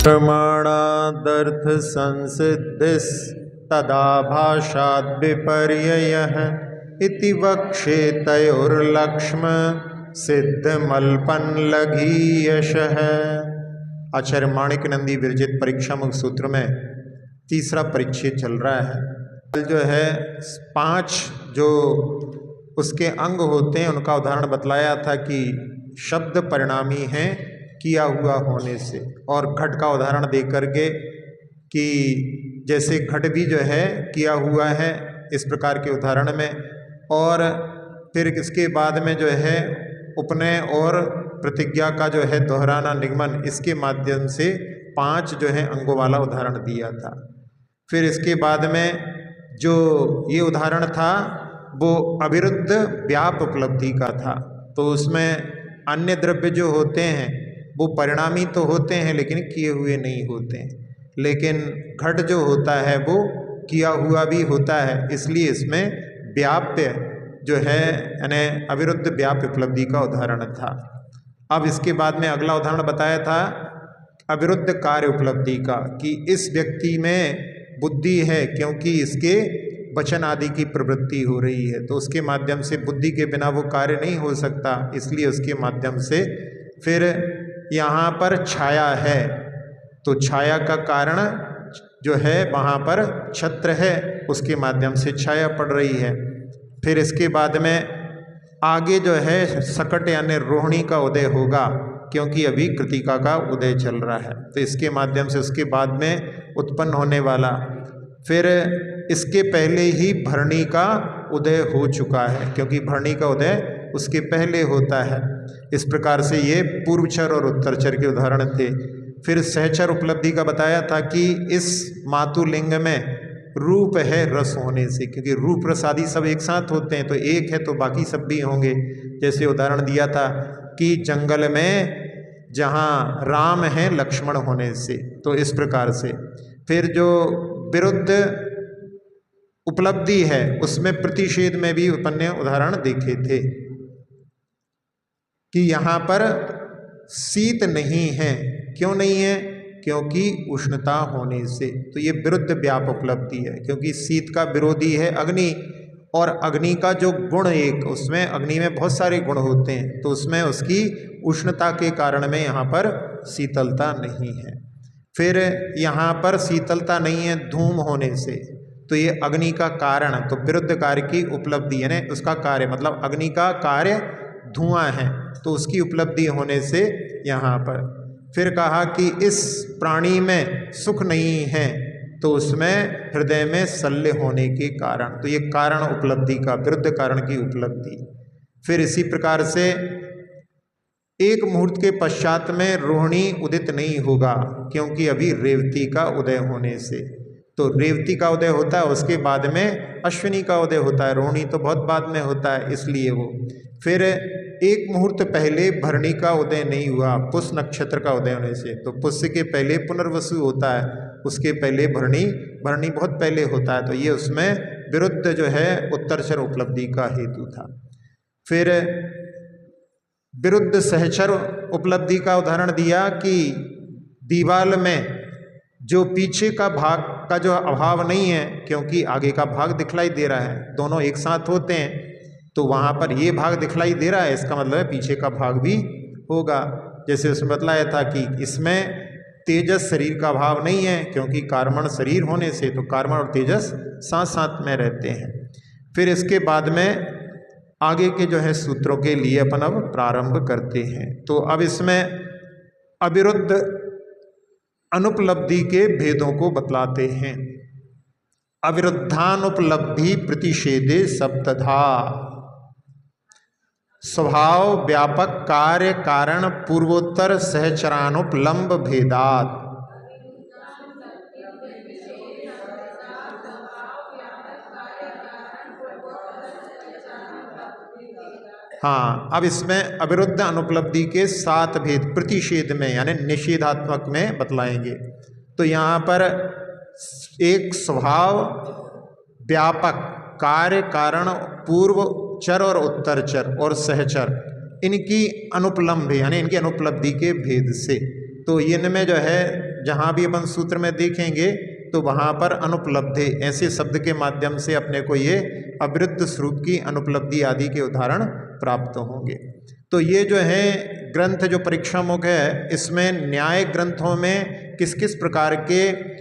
प्रमाणादर्थ संसिद्धिस् तदा भाषाद् विपर्ययः इति वक्षे तयोर्लक्ष्म सिद्धमल्पनलघीयशः। आचार्य माणिकनंदी विरचित परीक्षामुख सूत्र में तीसरा परिच्छेद चल रहा है। जो है 5 जो उसके अंग होते हैं उनका उदाहरण बतलाया था कि शब्द परिणामी हैं किया हुआ होने से, और घट का उदाहरण दे करके कि जैसे घट भी जो है किया हुआ है इस प्रकार के उदाहरण में, और फिर इसके बाद में जो है उपनय और प्रतिज्ञा का जो है दोहराना निगमन, इसके माध्यम से 5 जो है अंगों वाला उदाहरण दिया था। फिर इसके बाद में जो ये उदाहरण था वो अविरुद्ध व्याप उपलब्धि का था। तो उसमें अन्य द्रव्य जो होते हैं वो परिणामी तो होते हैं लेकिन किए हुए नहीं होते हैं, लेकिन घट जो होता है वो किया हुआ भी होता है, इसलिए इसमें व्याप्य जो है यानी अविरुद्ध व्याप्य उपलब्धि का उदाहरण था। अब इसके बाद में अगला उदाहरण बताया था अविरुद्ध कार्य उपलब्धि का, कि इस व्यक्ति में बुद्धि है क्योंकि इसके वचन आदि की प्रवृत्ति हो रही है, तो उसके माध्यम से बुद्धि के बिना वो कार्य नहीं हो सकता, इसलिए उसके माध्यम से। फिर यहाँ पर छाया है तो छाया का कारण जो है वहाँ पर छत्र है, उसके माध्यम से छाया पड़ रही है। फिर इसके बाद में आगे जो है सकट यानी रोहिणी का उदय होगा क्योंकि अभी कृतिका का उदय चल रहा है, तो इसके माध्यम से उसके बाद में उत्पन्न होने वाला। फिर इसके पहले ही भरणी का उदय हो चुका है क्योंकि भरणी का उदय उसके पहले होता है। इस प्रकार से ये पूर्वचर और उत्तरचर के उदाहरण थे। फिर सहचर उपलब्धि का बताया था कि इस मातुलिंग में रूप है रस होने से, क्योंकि रूप रस आदि सब एक साथ होते हैं, तो एक है तो बाकी सब भी होंगे। जैसे उदाहरण दिया था कि जंगल में जहाँ राम है लक्ष्मण होने से, तो इस प्रकार से। फिर जो विरुद्ध उपलब्धि है उसमें प्रतिषेध में भी उपन्य उदाहरण देखे थे कि यहाँ पर शीत नहीं है। क्यों नहीं है? क्योंकि उष्णता होने से, तो ये विरुद्ध व्याप उपलब्धि है, क्योंकि शीत का विरोधी है अग्नि, और अग्नि का जो गुण एक, उसमें अग्नि में बहुत सारे गुण होते हैं, तो उसमें उसकी उष्णता के कारण में यहाँ पर शीतलता नहीं है। फिर यहाँ पर शीतलता नहीं है धूम होने से, तो ये अग्नि का कारण, तो विरुद्ध कार्य की उपलब्धि यानी उसका कार्य, मतलब अग्नि का कार्य धुआं है, तो उसकी उपलब्धि होने से यहाँ पर। फिर कहा कि इस प्राणी में सुख नहीं है, तो उसमें हृदय में शल्य होने के कारण, तो ये कारण उपलब्धि का, विरुद्ध कारण की उपलब्धि। फिर इसी प्रकार से एक मुहूर्त के पश्चात में रोहिणी उदित नहीं होगा क्योंकि अभी रेवती का उदय होने से, तो रेवती का उदय होता है उसके बाद में अश्विनी का उदय होता है, रोहिणी तो बहुत बाद में होता है, इसलिए वो। फिर एक मुहूर्त पहले भरणी का उदय नहीं हुआ पुष्य नक्षत्र का उदय होने से, तो पुष्य के पहले पुनर्वसु होता है, उसके पहले भरणी, भरणी बहुत पहले होता है, तो ये उसमें विरुद्ध जो है उत्तरचर उपलब्धि का हेतु था। फिर विरुद्ध सहचर उपलब्धि का उदाहरण दिया कि दीवाल में जो पीछे का भाग का जो अभाव नहीं है क्योंकि आगे का भाग दिखलाई दे रहा है, दोनों एक साथ होते हैं, तो वहाँ पर ये भाग दिखलाई दे रहा है, इसका मतलब है पीछे का भाग भी होगा। जैसे उसमें बतलाया था कि इसमें तेजस शरीर का भाव नहीं है क्योंकि कार्मण शरीर होने से, तो कार्मण और तेजस साथ साथ में रहते हैं। फिर इसके बाद में आगे के जो है सूत्रों के लिए अपन अब प्रारंभ करते हैं। तो अब इसमें अविरुद्ध अनुपलब्धि के भेदों को बतलाते हैं। अविरुद्धानुपलब्धि प्रतिषेधे सप्तधा स्वभाव व्यापक कार्य कारण पूर्वोत्तर सहचरानुपलम्ब भेदात। हाँ, अब इसमें अविरुद्ध अनुपलब्धि के 7 भेद प्रतिषेध में यानी निषेधात्मक में बतलाएंगे। तो यहाँ पर एक स्वभाव व्यापक कार्य कारण पूर्व चर और उत्तर चर और सहचर, इनकी अनुपलम्ब यानी इनकी अनुपलब्धि के भेद से, तो इनमें जो है जहाँ भी अपन सूत्र में देखेंगे तो वहाँ पर अनुपलब्धे ऐसे शब्द के माध्यम से अपने को ये अविरुद्ध स्वरूप की अनुपलब्धि आदि के उदाहरण प्राप्त होंगे। तो ये जो है ग्रंथ जो परीक्षामुख है, इसमें न्याय ग्रंथों में किस किस प्रकार के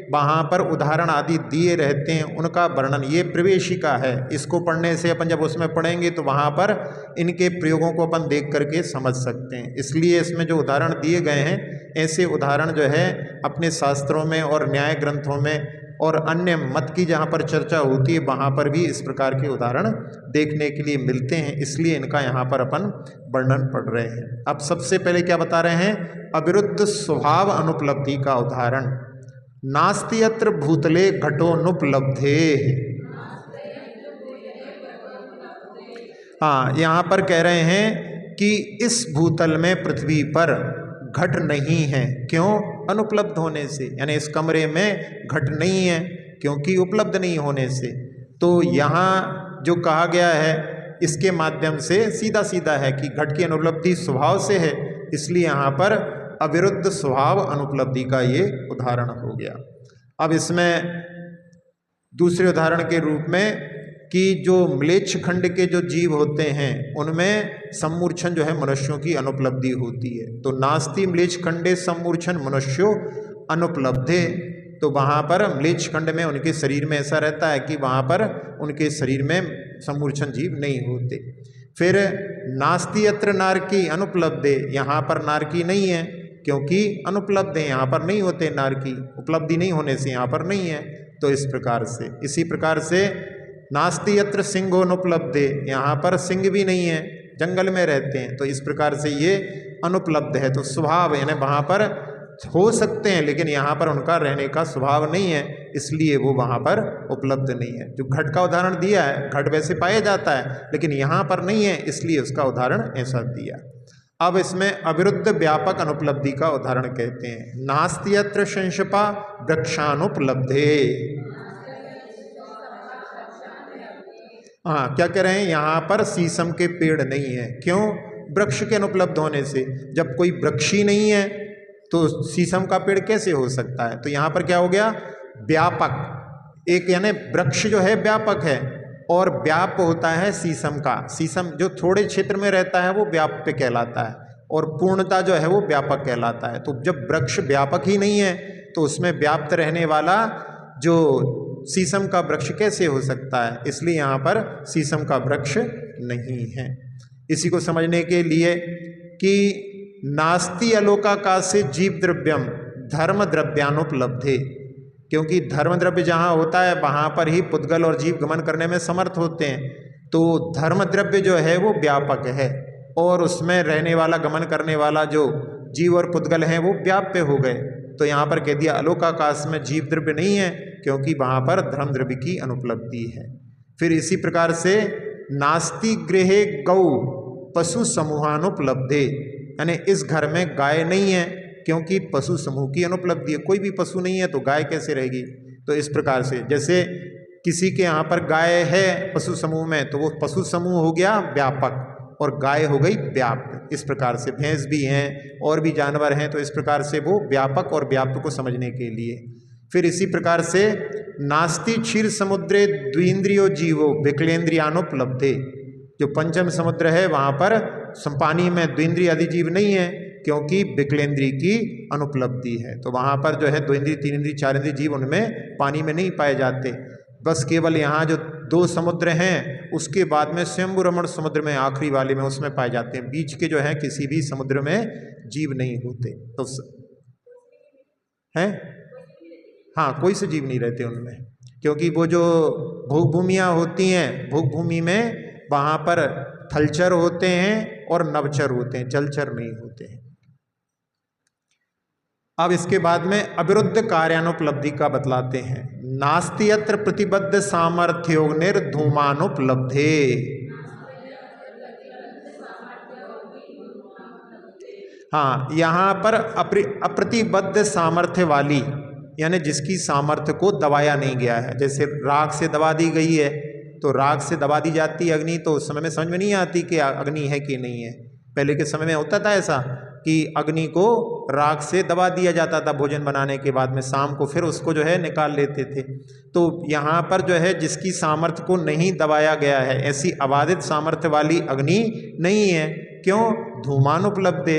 वहाँ पर उदाहरण आदि दिए रहते हैं उनका वर्णन, ये प्रवेशिका है। इसको पढ़ने से अपन जब उसमें पढ़ेंगे तो वहाँ पर इनके प्रयोगों को अपन देख करके समझ सकते हैं। इसलिए इसमें जो उदाहरण दिए गए हैं, ऐसे उदाहरण जो है अपने शास्त्रों में और न्याय ग्रंथों में और अन्य मत की जहाँ पर चर्चा होती है वहाँ पर भी इस प्रकार के उदाहरण देखने के लिए मिलते हैं। इसलिए इनका यहाँ पर अपन वर्णन पढ़ रहे हैं। अब सबसे पहले क्या बता रहे हैं? अविरुद्ध स्वभाव अनुपलब्धि का उदाहरण। नास्ति यत्र भूतले घटोनुपलब्धे। हाँ, यहाँ पर कह रहे हैं कि इस भूतल में पृथ्वी पर घट नहीं है। क्यों? अनुपलब्ध होने से, यानी इस कमरे में घट नहीं है क्योंकि उपलब्ध नहीं होने से। तो यहाँ जो कहा गया है इसके माध्यम से सीधा सीधा है कि घट की अनुपलब्धि स्वभाव से है, इसलिए यहाँ पर अविरुद्ध स्वभाव अनुपलब्धि का ये उदाहरण हो गया। अब इसमें दूसरे उदाहरण के रूप में कि जो म्लेच्छ खंड के जो जीव होते हैं उनमें सम्मूर्छन जो है मनुष्यों की अनुपलब्धि होती है। तो नास्ति म्लेच्छ खंडे सम्मूर्छन मनुष्यो अनुपलब्धे। तो वहाँ पर म्लेच्छ खंड में उनके शरीर में ऐसा रहता है कि वहाँ पर उनके शरीर में सम्मूर्छन जीव नहीं होते। फिर नास्ति यत्र नारकी अनुपलब्धे, यहाँ पर नारकी नहीं है क्योंकि अनुपलब्ध है, यहाँ पर नहीं होते नारकी, उपलब्धि नहीं होने से यहाँ पर नहीं है। तो इस प्रकार से, इसी प्रकार से नास्ति यत्र सिंहो अनुपलब्धे, यहाँ पर सिंह भी नहीं है, जंगल में रहते हैं। तो इस प्रकार से ये अनुपलब्ध है। तो स्वभाव यानी वहाँ पर हो सकते हैं लेकिन यहाँ पर उनका रहने का स्वभाव नहीं है, इसलिए वो वहाँ पर उपलब्ध नहीं है। जो घट का उदाहरण दिया है, घट वैसे पाया जाता है लेकिन यहाँ पर नहीं है, इसलिए उसका उदाहरण ऐसा दिया। अब इसमें अविरुद्ध व्यापक अनुपलब्धि का उदाहरण कहते हैं। नास्ति यत्र शंशपा वृक्षानुपलब्धे। हाँ, क्या कह रहे हैं? यहाँ पर शीशम के पेड़ नहीं है। क्यों? वृक्ष के अनुपलब्ध होने से। जब कोई वृक्ष ही नहीं है तो शीशम का पेड़ कैसे हो सकता है? तो यहाँ पर क्या हो गया? व्यापक, एक यानी वृक्ष जो है व्यापक है और व्याप होता है शीशम का। शीशम जो थोड़े क्षेत्र में रहता है वो व्याप्य कहलाता है और पूर्णता जो है वो व्यापक कहलाता है। तो जब वृक्ष व्यापक ही नहीं है तो उसमें व्याप्त रहने वाला जो शीशम का वृक्ष कैसे हो सकता है? इसलिए यहाँ पर शीशम का वृक्ष नहीं है। इसी को समझने के लिए कि नास्ति अलोकाकाश से जीव द्रव्यम धर्म द्रव्यानुपलब्धे, क्योंकि धर्म द्रव्य जहाँ होता है वहाँ पर ही पुद्गल और जीव गमन करने में समर्थ होते हैं। तो धर्म द्रव्य जो है वो व्यापक है और उसमें रहने वाला गमन करने वाला जो जीव और पुद्गल हैं वो व्याप्य हो गए। तो यहाँ पर कह दिया अलोकाकाश में जीव द्रव्य नहीं है क्योंकि वहाँ पर धर्म द्रव्य की अनुपलब्धि है। फिर इसी प्रकार से नास्ति गृहे गौ पशु समूहानुपलब्धे, यानी इस घर में गाय नहीं है क्योंकि पशु समूह की अनुपलब्धि है। कोई भी पशु नहीं है तो गाय कैसे रहेगी? तो इस प्रकार से जैसे किसी के यहाँ पर गाय है पशु समूह में तो वो पशु समूह हो गया व्यापक और गाय हो गई व्याप्त। इस प्रकार से भैंस भी हैं और भी जानवर हैं, तो इस प्रकार से वो व्यापक और व्याप्त को समझने के लिए। फिर इसी प्रकार से नास्ति क्षीर समुद्रे द्विंद्रियो जीवो विकलेन्द्रियानुपलब्धे, जो पंचम समुद्र है वहाँ पर पानी में द्विंद्रिय आदि जीव नहीं है क्योंकि विकलेन्द्रीय की अनुपलब्धि है। तो वहाँ पर जो है 2 इंद्रिय 3 इंद्रिय 4 इंद्रिय जीव उनमें पानी में नहीं पाए जाते। बस केवल यहाँ जो 2 समुद्र हैं उसके बाद में स्वयंभू रमण समुद्र में आखिरी वाले में उसमें पाए जाते हैं। बीच के जो है किसी भी समुद्र में जीव नहीं होते। तो हैं, हाँ, कोई से जीव नहीं रहते उनमें क्योंकि वो जो भोग भूमियाँ होती हैं, भोग भूमि में वहाँ पर थलचर होते हैं और नवचर होते हैं, जलचर नहीं होते हैं। अब इसके बाद में अविरुद्ध कार्यानुपलब्धि का बतलाते हैं। नास्ति यत्र प्रतिबद्ध सामर्थ्योग्निर धूमानुपलब्धे, हाँ, यहाँ पर अप्रतिबद्ध सामर्थ्य वाली यानी जिसकी सामर्थ्य को दबाया नहीं गया है। जैसे राख से दबा दी गई है तो राख से दबा दी जाती है अग्नि, तो उस समय में समझ में नहीं आती कि अग्नि है कि नहीं है। पहले के समय में होता था ऐसा, कि अग्नि को राख से दबा दिया जाता था भोजन बनाने के बाद में, शाम को फिर उसको जो है निकाल लेते थे। तो यहाँ पर जो है जिसकी सामर्थ्य को नहीं दबाया गया है, ऐसी अबाधित सामर्थ्य वाली अग्नि नहीं है। क्यों? धूमानुपलब्ध,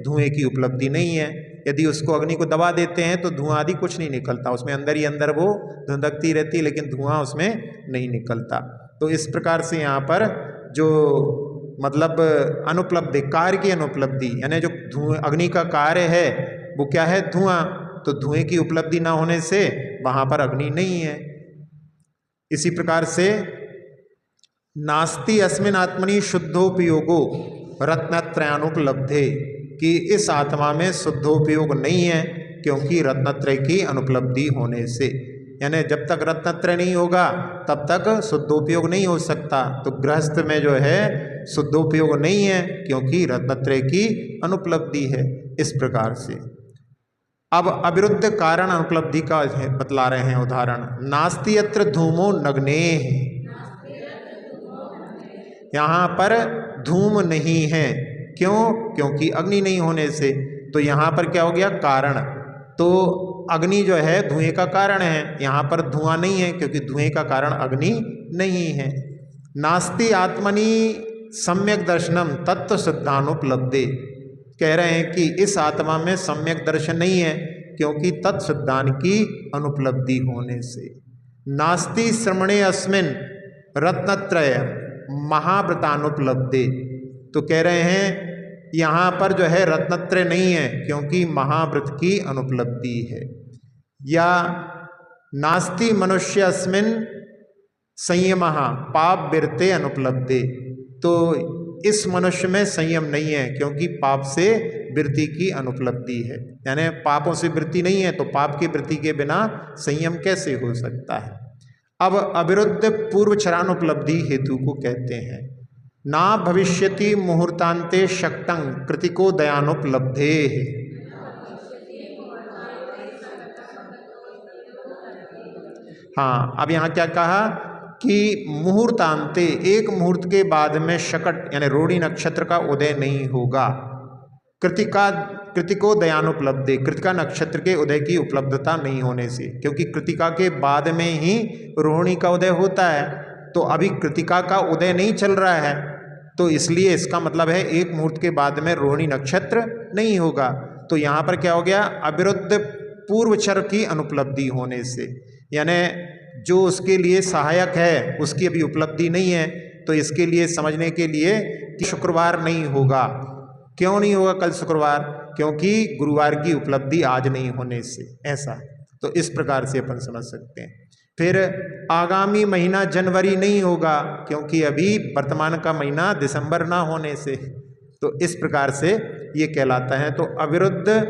धुएं की उपलब्धि नहीं है। यदि उसको अग्नि को दबा देते हैं तो धुआं आदि कुछ नहीं निकलता, उसमें अंदर ही अंदर वो धुंधकती रहती है, लेकिन धुआं उसमें नहीं निकलता। तो इस प्रकार से यहाँ पर जो मतलब अनुपलब्धि, कार्य की अनुपलब्धि, यानी जो धुएं अग्नि का कार्य है वो क्या है? धुआं। तो धुएं की उपलब्धि ना होने से वहां पर अग्नि नहीं है। इसी प्रकार से नास्ति अस्मिन् आत्मनि शुद्धोपयोगो रत्नत्रयानुपलब्धे, कि इस आत्मा में शुद्धोपयोग नहीं है क्योंकि रत्नत्रय की अनुपलब्धि होने से। यानी जब तक रत्नत्रय नहीं होगा तब तक शुद्धोपयोग नहीं हो सकता। तो गृहस्थ में जो है शुद्धोपयोग नहीं है क्योंकि रत्नत्रय की अनुपलब्धि है। इस प्रकार से अब अविरुद्ध कारण अनुपलब्धि का बतला रहे हैं उदाहरण। नास्ति यत्र धूमो नग्नेः, यहाँ पर धूम नहीं है। क्यों? क्योंकि अग्नि नहीं होने से। तो यहाँ पर क्या हो गया? कारण। तो अग्नि जो है धुएं का कारण है, यहाँ पर धुआं नहीं है क्योंकि धुएं का कारण अग्नि नहीं है। नास्ति आत्मनि सम्यक दर्शनम तत्व सिद्धानुपलब्धे, कह रहे हैं कि इस आत्मा में सम्यक दर्शन नहीं है क्योंकि तत्सिद्धान की अनुपलब्धि होने से। नास्ति श्रमणे अस्मिन् रत्नत्रय महाव्रतानुपलब्धे, तो कह रहे हैं यहाँ पर जो है रत्नत्रय नहीं है क्योंकि महाव्रत की अनुपलब्धि है। या नास्ति मनुष्य अस्मिन् संयमः पाप विरते अनुपलब्धे, तो इस मनुष्य में संयम नहीं है क्योंकि पाप से वृत्ति की अनुपलब्धि है। यानी पापों से वृत्ति नहीं है तो पाप की वृत्ति के बिना संयम कैसे हो सकता है। अब अविरुद्ध पूर्वचरानुपलब्धि हेतु को कहते हैं। ना भविष्यति मुहूर्तान्ते शक्तं कृतिको दयानुपलब्धे। हाँ, अब यहाँ क्या कहा कि मुहूर्तांते, एक मुहूर्त के बाद में शकट यानी रोहिणी नक्षत्र का उदय नहीं होगा। कृतिको दयानुपलब्धे, कृतिका नक्षत्र के उदय की उपलब्धता नहीं होने से, क्योंकि कृतिका के बाद में ही रोहिणी का उदय होता है। तो अभी कृतिका का उदय नहीं चल रहा है, तो इसलिए इसका मतलब है एक मुहूर्त के बाद में रोहिणी नक्षत्र नहीं होगा। तो यहाँ पर क्या हो गया? अविरुद्ध पूर्वचर की अनुपलब्धि होने से, यानी जो उसके लिए सहायक है उसकी अभी उपलब्धि नहीं है। तो इसके लिए समझने के लिए कि शुक्रवार नहीं होगा। क्यों नहीं होगा कल शुक्रवार? क्योंकि गुरुवार की उपलब्धि आज नहीं होने से, ऐसा। तो इस प्रकार से अपन समझ सकते हैं। फिर आगामी महीना जनवरी नहीं होगा क्योंकि अभी वर्तमान का महीना दिसंबर ना होने से। तो इस प्रकार से ये कहलाता है। तो अविरुद्ध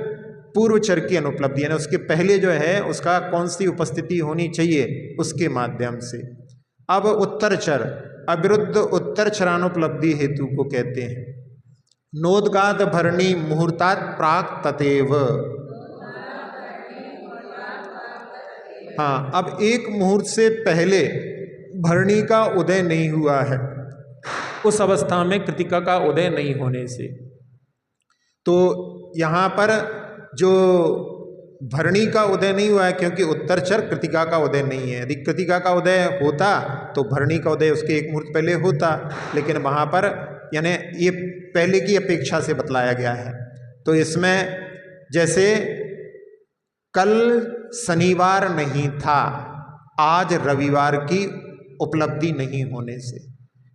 पूर्वचर की अनुपलब्धि यानी उसके पहले जो है उसका कौन सी उपस्थिति होनी चाहिए, उसके माध्यम से। अब उत्तरचर, अविरुद्ध उत्तरचरानुपलब्धि हेतु को कहते हैं। नोदगात भरणी मुहूर्तात् प्राक ततेव। हाँ, अब एक मुहूर्त से पहले भरणी का उदय नहीं हुआ है, उस अवस्था में कृतिका का उदय नहीं होने से। तो यहाँ पर जो भरणी का उदय नहीं हुआ है क्योंकि उत्तरचर कृतिका का उदय नहीं है। यदि कृतिका का उदय होता तो भरणी का उदय उसके एक मुहूर्त पहले होता, लेकिन वहाँ पर यानी ये पहले की अपेक्षा से बतलाया गया है। तो इसमें जैसे कल शनिवार नहीं था, आज रविवार की उपलब्धि नहीं होने से।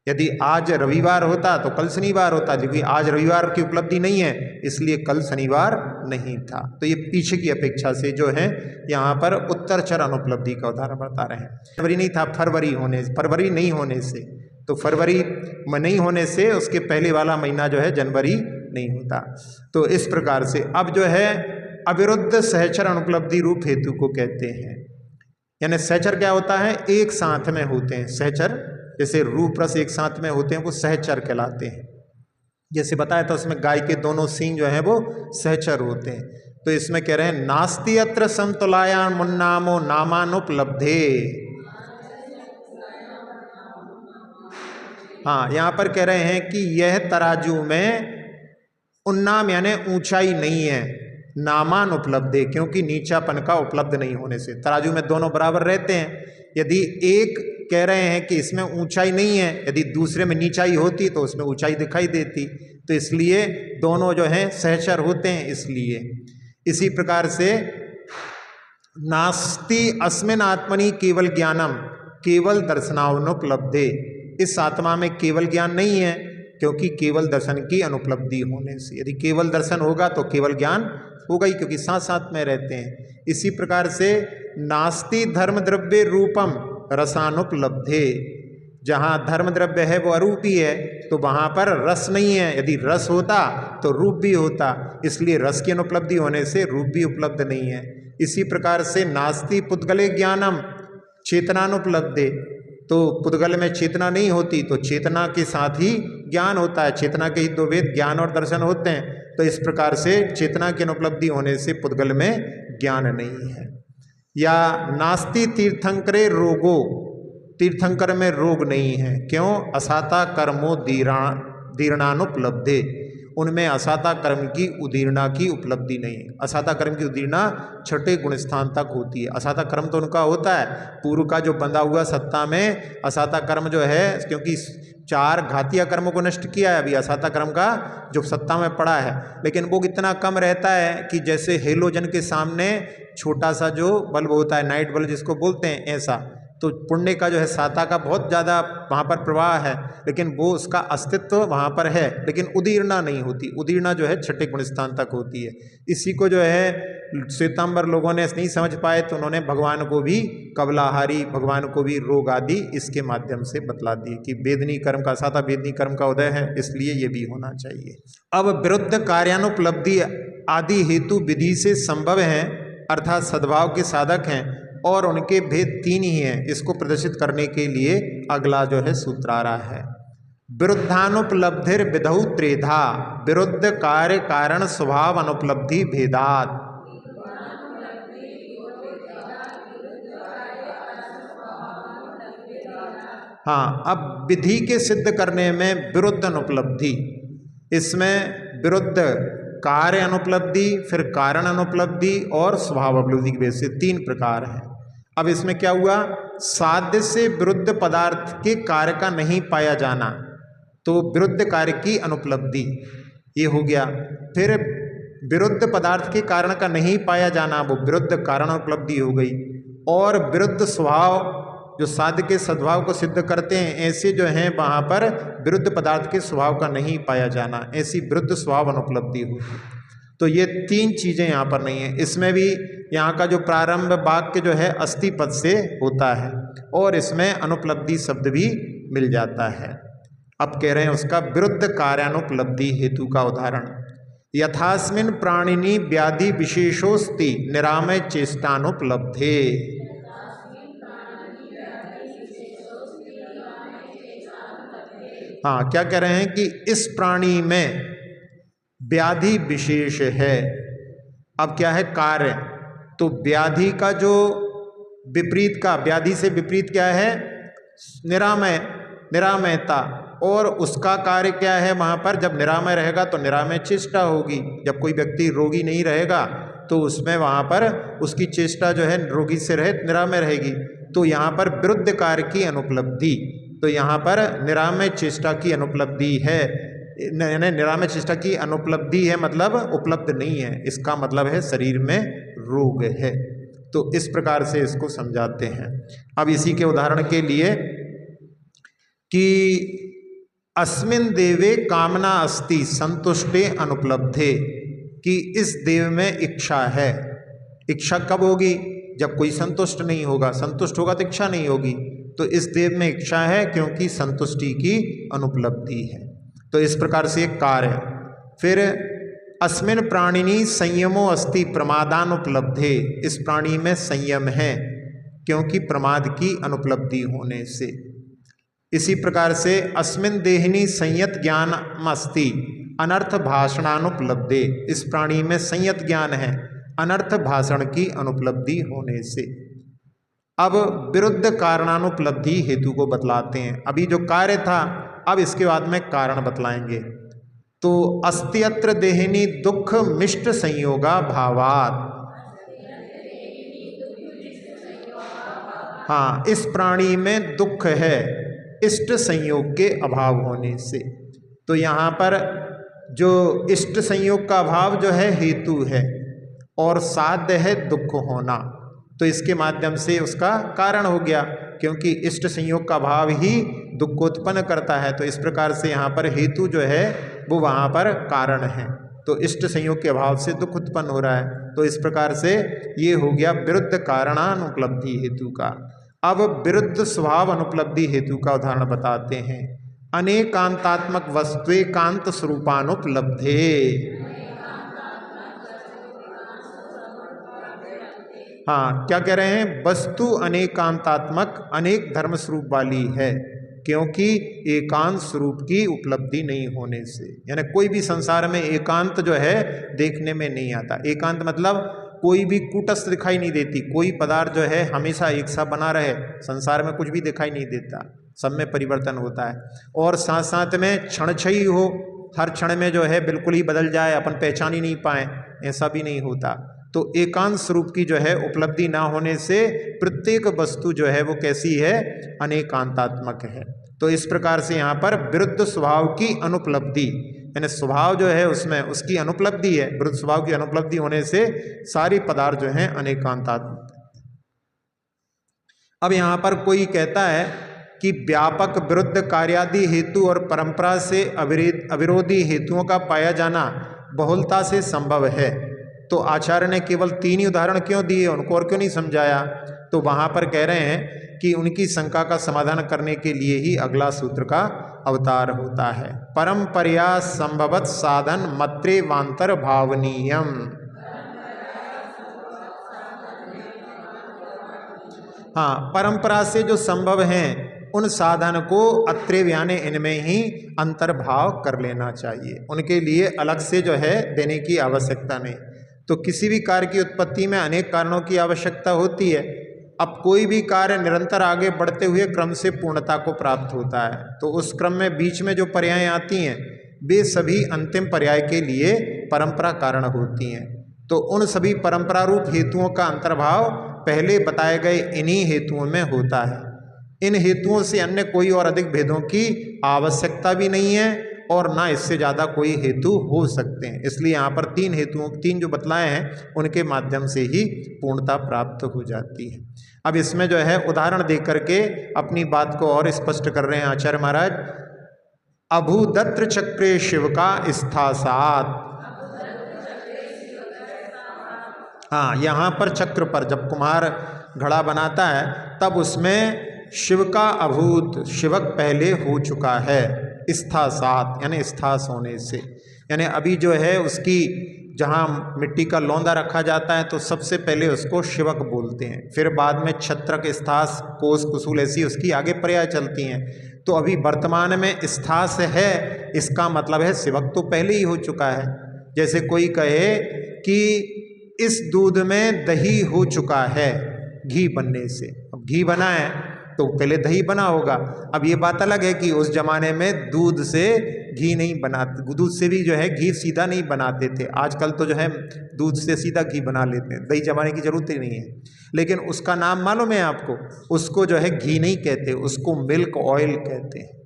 यदि आज रविवार होता तो कल शनिवार होता, क्योंकि आज रविवार की उपलब्धि नहीं है इसलिए कल शनिवार नहीं था। तो ये पीछे की अपेक्षा से जो है यहाँ पर उत्तरचर अनुपलब्धि का उदाहरण बता रहे हैं। फरवरी नहीं था, फरवरी नहीं होने से, तो फरवरी में नहीं होने से उसके पहले वाला महीना जो है जनवरी नहीं होता। तो इस प्रकार से अब जो है अविरुद्ध सहचर अनुपलब्धि रूप हेतु को कहते हैं। यानी सहचर क्या होता है? एक साथ में होते हैं। सहचर जैसे रूप रस एक साथ में होते हैं वो सहचर कहलाते हैं। जैसे बताया था उसमें गाय के दोनों सींग जो है वो सहचर होते हैं। तो इसमें कह रहे हैं नास्ति अत्र समतुलायान मुन्नामो नामानुपलब्धे। हाँ, यहाँ पर कह रहे हैं कि यह तराजू में उन्नाम यानी ऊंचाई नहीं है, नामान उपलब्धे क्योंकि नीचापन का उपलब्ध नहीं होने से। तराजू में दोनों बराबर रहते हैं। यदि एक कह रहे हैं कि इसमें ऊंचाई नहीं है, यदि दूसरे में नीचाई होती तो उसमें ऊंचाई दिखाई देती, तो इसलिए दोनों जो हैं सहचर होते हैं इसलिए। इसी प्रकार से नास्ति अस्मिन् आत्मनि केवल ज्ञानम केवल दर्शनानुपलब्धे, इस आत्मा में केवल ज्ञान नहीं है क्योंकि केवल दर्शन की अनुपलब्धि होने से। यदि केवल दर्शन होगा तो केवल ज्ञान होगा ही, क्योंकि साथ साथ में रहते हैं। इसी प्रकार से नास्ति धर्म द्रव्य रूपम रसानुपलब्धे, जहाँ धर्म द्रव्य है वो अरूप ही है तो वहाँ पर रस नहीं है। यदि रस होता तो रूप भी होता, इसलिए रस की अनुपलब्धि होने से रूप भी उपलब्ध नहीं है। इसी प्रकार से नास्ति पुद्गले ज्ञानम चेतनानुपलब्धे, तो पुद्गल में चेतना नहीं होती तो चेतना के साथ ही ज्ञान होता है। चेतना के ही दो भेद ज्ञान और दर्शन होते हैं, तो इस प्रकार से चेतना की अनुपलब्धि होने से पुद्गल में ज्ञान नहीं है। या नास्ति तीर्थंकरे रोगो, तीर्थंकर में रोग नहीं है, क्यों? असाता कर्मो दीर्णानुपलब्धे, उनमें असाता कर्म की उदीर्णा की उपलब्धि नहीं है। असाता कर्म की उदीर्णा छठे गुण स्थान तक होती है। असाता कर्म तो उनका होता है, पूर्व का जो बंधा हुआ सत्ता में असाता कर्म जो है, क्योंकि 4 घातीय कर्मों को नष्ट किया है, अभी असाता कर्म का जो सत्ता में पड़ा है, लेकिन वो इतना कम रहता है कि जैसे हेलोजन के सामने छोटा सा जो बल्ब होता है, नाइट बल्ब जिसको बोलते हैं, ऐसा। तो पुण्य का जो है साता का बहुत ज़्यादा वहाँ पर प्रवाह है, लेकिन वो उसका अस्तित्व वहाँ पर है, लेकिन उदीर्णा नहीं होती। उदीर्णा जो है छठे गुण स्थान तक होती है। इसी को जो है श्वेतांबर लोगों ने नहीं समझ पाए तो उन्होंने भगवान को भी कबलाहारी, भगवान को भी रोग आदि इसके माध्यम से बतला दिए कि वेदनी कर्म का साता वेदनी कर्म का उदय है, इसलिए ये भी होना चाहिए। अब विरुद्ध कार्यानुपलब्धि आदि हेतु विधि से संभव हैं, अर्थात सद्भाव के साधक हैं और उनके भेद 3 ही हैं। इसको प्रदर्शित करने के लिए अगला जो है सूत्र आ रहा है, विरुद्धानुपलब्धिर विधौ त्रेधा, विरुद्ध कार्य कारण स्वभाव अनुपलब्धि भेदात। हाँ, अब विधि के सिद्ध करने में विरुद्ध अनुपलब्धि, इसमें विरुद्ध कार्य अनुपलब्धि, फिर कारण अनुपलब्धि और स्वभाव उपलब्धि के भेद से 3 प्रकार हैं। अब इसमें क्या हुआ, साध्य से विरुद्ध पदार्थ के कार्य का नहीं पाया जाना, तो विरुद्ध कार्य की अनुपलब्धि ये हो गया। फिर विरुद्ध पदार्थ के कारण का नहीं पाया जाना, वो विरुद्ध कारण उपलब्धि हो गई। और विरुद्ध स्वभाव जो साध्य के सद्भाव को सिद्ध करते हैं, ऐसे जो हैं वहाँ पर विरुद्ध पदार्थ के स्वभाव का नहीं पाया जाना, ऐसी विरुद्ध स्वभाव अनुपलब्धि होगी। तो ये 3 चीज़ें यहाँ पर नहीं है। इसमें भी यहाँ का जो प्रारंभ वाक्य जो है अस्थि पद से होता है और इसमें अनुपलब्धि शब्द भी मिल जाता है। अब कह रहे हैं उसका विरुद्ध कार्यानुपलब्धि हेतु का उदाहरण, यथास्मिन् प्राणिनि व्याधि विशेषोस्ति निरामय चेष्टानुपलब्धे। हाँ, क्या कह रहे हैं कि इस प्राणी में व्याधि विशेष है। अब क्या है कार्य, तो व्याधि का जो विपरीत का, व्याधि से विपरीत क्या है, निरामय, निरामयता। और उसका कार्य क्या है, वहाँ पर जब निरामय रहेगा तो निरामय चेष्टा होगी। जब कोई व्यक्ति रोगी नहीं रहेगा तो उसमें वहाँ पर उसकी चेष्टा जो है रोगी से रहित निरामय रहेगी। तो यहाँ पर विरुद्ध कार्य की अनुपलब्धि, तो यहाँ पर निरामय चेष्टा की अनुपलब्धि है, निरामय चेष्टा की अनुपलब्धि है मतलब उपलब्ध नहीं है, इसका मतलब है शरीर में रोग है। तो इस प्रकार से इसको समझाते हैं। अब इसी के उदाहरण के लिए कि अस्मिन् देवे कामना अस्ति संतुष्टे अनुपलब्धे, कि इस देव में इच्छा है। इच्छा कब होगी, जब कोई संतुष्ट नहीं होगा, संतुष्ट होगा तो इच्छा नहीं होगी। तो इस देव में इच्छा है क्योंकि संतुष्टि की अनुपलब्धि है। तो इस प्रकार से एक कार्य। फिर अस्मिन् प्राणिनि संयमो अस्ति प्रमादानुपलब्धे, इस प्राणी में संयम है क्योंकि प्रमाद की अनुपलब्धि होने से। इसी प्रकार से अस्मिन् देहिनि संयत ज्ञान अस्ति अनर्थ भाषणानुपलब्धे, इस प्राणी में संयत ज्ञान है अनर्थ भाषण की अनुपलब्धि होने से। अब विरुद्ध कारणानुपलब्धि हेतु को बतलाते हैं। अभी जो कार्य था, अब इसके बाद में कारण बतलाएंगे। तो अस्त्यत्र देहिनी दुख मिष्ट संयोगा भावात। हाँ, इस प्राणी में दुख है इष्ट संयोग के अभाव होने से। तो यहाँ पर जो इष्ट संयोग का अभाव जो है हेतु है और साध्य है दुख होना, तो इसके माध्यम से उसका कारण हो गया, क्योंकि इष्ट संयोग का भाव ही दुख को उत्पन्न करता है। तो इस प्रकार से यहाँ पर हेतु जो है वो वहाँ पर कारण है, तो इष्ट संयोग के अभाव से दुख उत्पन्न हो रहा है। तो इस प्रकार से ये हो गया विरुद्ध कारणानुपलब्धि हेतु का। अब विरुद्ध स्वभाव अनुपलब्धि हेतु का उदाहरण बताते हैं। अनेकांतात्मक वस्तुएकांत स्वरूपानुपलब्धे। हाँ, क्या कह रहे हैं? वस्तु अनेकांतात्मक अनेक धर्म स्वरूप वाली है, क्योंकि एकांत स्वरूप की उपलब्धि नहीं होने से। यानी कोई भी संसार में एकांत जो है देखने में नहीं आता। एकांत मतलब कोई भी कूटस्थ दिखाई नहीं देती, कोई पदार्थ जो है हमेशा एक सा बना रहे, संसार में कुछ भी दिखाई नहीं देता, सब में परिवर्तन होता है। और साथ साथ में क्षणक्षयी हो, हर क्षण में जो है बिल्कुल ही बदल जाए, अपन पहचान ही नहीं पाए, ऐसा भी नहीं होता। तो एकांत स्वरूप की जो है उपलब्धि ना होने से प्रत्येक वस्तु जो है वो कैसी है? अनेकांतात्मक है। तो इस प्रकार से यहाँ पर विरुद्ध स्वभाव की अनुपलब्धि, यानी स्वभाव जो है उसमें उसकी अनुपलब्धि है, विरुद्ध स्वभाव की अनुपलब्धि होने से सारी पदार्थ जो है अनेकांतात्मक। अब यहाँ पर कोई कहता है कि व्यापक विरुद्ध कार्यादि हेतु और परंपरा से अविरोधी हेतुओं का पाया जाना बहुलता से संभव है। तो आचार्य ने केवल 3 ही उदाहरण क्यों दिए, उनको और क्यों नहीं समझाया? तो वहाँ पर कह रहे हैं कि उनकी शंका का समाधान करने के लिए ही अगला सूत्र का अवतार होता है। परंपरया संभवत साधन मत्रे वांतर भावनीयम। हाँ, परंपरा से जो संभव हैं उन साधन को अत्रेव यानी इनमें ही अंतर्भाव कर लेना चाहिए, उनके लिए अलग से जो है देने की आवश्यकता नहीं। तो किसी भी कार्य की उत्पत्ति में अनेक कारणों की आवश्यकता होती है। अब कोई भी कार्य निरंतर आगे बढ़ते हुए क्रम से पूर्णता को प्राप्त होता है, तो उस क्रम में बीच में जो पर्याय आती हैं वे सभी अंतिम पर्याय के लिए परंपरा कारण होती हैं। तो उन सभी परंपरा रूप हेतुओं का अंतर्भाव पहले बताए गए इन्हीं हेतुओं में होता है। इन हेतुओं से अन्य कोई और अधिक भेदों की आवश्यकता भी नहीं है और ना इससे ज़्यादा कोई हेतु हो सकते हैं। इसलिए यहाँ पर 3 जो बतलाए हैं उनके माध्यम से ही पूर्णता प्राप्त हो जाती है। अब इसमें जो है उदाहरण दे करके अपनी बात को और स्पष्ट कर रहे हैं आचार्य महाराज। अभूदत्र चक्रे शिव का स्थासात। हाँ, यहाँ पर चक्र पर जब कुम्हार घड़ा बनाता है तब उसमें शिव का अभूत, शिवक पहले हो चुका है, स्थासात यानी स्थास होने से। यानी अभी जो है उसकी जहाँ मिट्टी का लौंदा रखा जाता है तो सबसे पहले उसको शिवक बोलते हैं, फिर बाद में छत्रक, स्थास, कोस, कुसूल ऐसी उसकी आगे पर्याय चलती हैं। तो अभी वर्तमान में स्थास है, इसका मतलब है शिवक तो पहले ही हो चुका है। जैसे कोई कहे कि इस दूध में दही हो चुका है घी बनने से। अब घी बना है तो पहले दही बना होगा। अब ये बात अलग है कि उस जमाने में दूध से घी नहीं बनाते, दूध से भी जो है घी सीधा नहीं बनाते थे। आजकल तो जो है दूध से सीधा घी बना लेते हैं, दही जमाने की जरूरत ही नहीं है। लेकिन उसका नाम मालूम है आपको? उसको जो है घी नहीं कहते, उसको मिल्क ऑयल कहते हैं।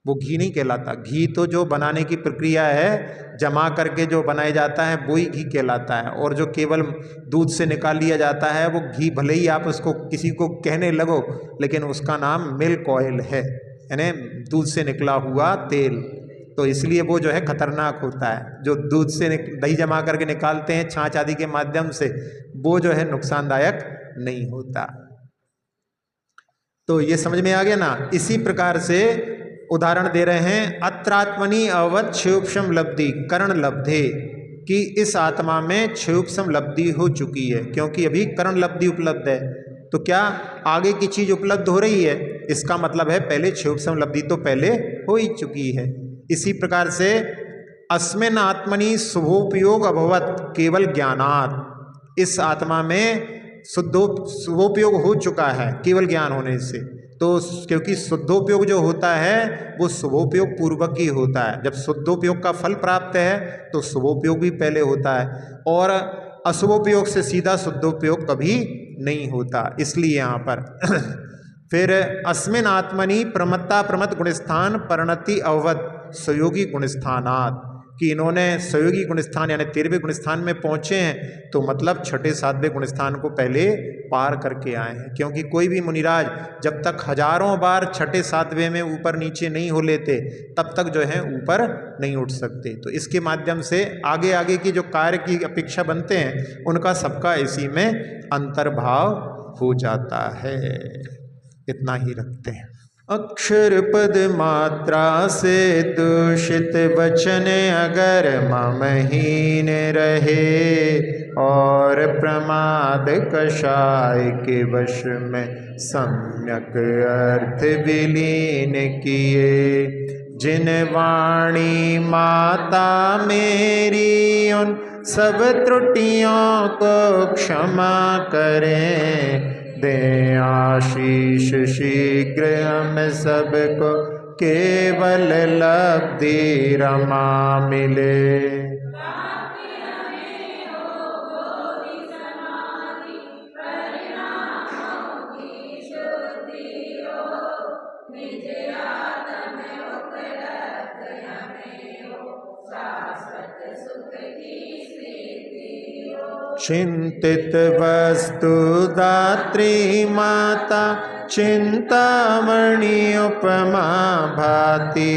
वो घी नहीं कहलाता। घी तो जो बनाने की प्रक्रिया है, जमा करके जो बनाया जाता है वही घी कहलाता है। और जो केवल दूध से निकाल लिया जाता है वो घी, भले ही आप उसको किसी को कहने लगो, लेकिन उसका नाम मिल्क ऑयल है, यानी दूध से निकला हुआ तेल। तो इसलिए वो जो है खतरनाक होता है। जो दूध से दही जमा करके निकालते हैं छाछ आदि के माध्यम से, वो जो है नुकसानदायक नहीं होता। तो ये समझ में आ गया ना। इसी प्रकार से उदाहरण दे रहे हैं, अत्रात्मनि अवध क्षयोपम लब्धि करण लब्धे, कि इस आत्मा में क्षयोपम लब्धि हो चुकी है, क्योंकि अभी करण लब्धि उपलब्ध है। तो क्या आगे की चीज उपलब्ध हो रही है, इसका मतलब है पहले क्षयोपम लब्धि तो पहले हो ही चुकी है। इसी प्रकार से अस्मिन् आत्मनि शुभोपयोग अभवत केवल ज्ञानात्, इस आत्मा में शुभोपयोग हो चुका है केवल ज्ञान होने से। तो क्योंकि शुद्धोपयोग जो होता है वो शुभोपयोग पूर्वक ही होता है। जब शुद्धोपयोग का फल प्राप्त है तो शुभोपयोग भी पहले होता है, और अशुभोपयोग से सीधा शुद्धोपयोग कभी नहीं होता। इसलिए यहाँ पर फिर अस्मिन आत्मनि प्रमत्ता प्रमत गुणस्थान परिणति अवध सहयोगी गुणस्थानात्, कि इन्होंने सहयोगी गुणस्थान यानी 13वें गुणस्थान में पहुँचे हैं, तो मतलब छठे 7वें गुणस्थान को पहले पार करके आए हैं। क्योंकि कोई भी मुनिराज जब तक हजारों बार छठे 7वें में ऊपर नीचे नहीं हो लेते तब तक जो है ऊपर नहीं उठ सकते। तो इसके माध्यम से आगे आगे की जो कार्य की अपेक्षा बनते हैं उनका सबका इसी में अंतर्भाव हो जाता है। इतना ही रखते हैं। अक्षर पद मात्रा से दूषित वचन अगर ममहीन रहे, और प्रमाद कषाय के वश में सम्यक अर्थ विलीन किए। जिन वाणी माता मेरी उन सब त्रुटियों को क्षमा करें, दे आशीष शीघ्र हम सबको केवल लब्धि रमा मिले। चिंतित वस्तु दात्री माता चिंतामणि उपमा भाति।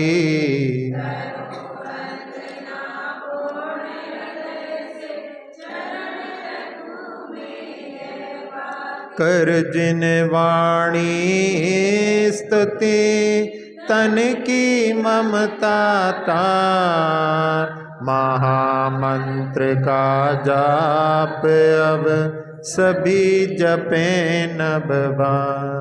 कर जिन वाणी स्तुति तन की ममता तार, महामंत्र का जाप अब सभी जपें नभ बार।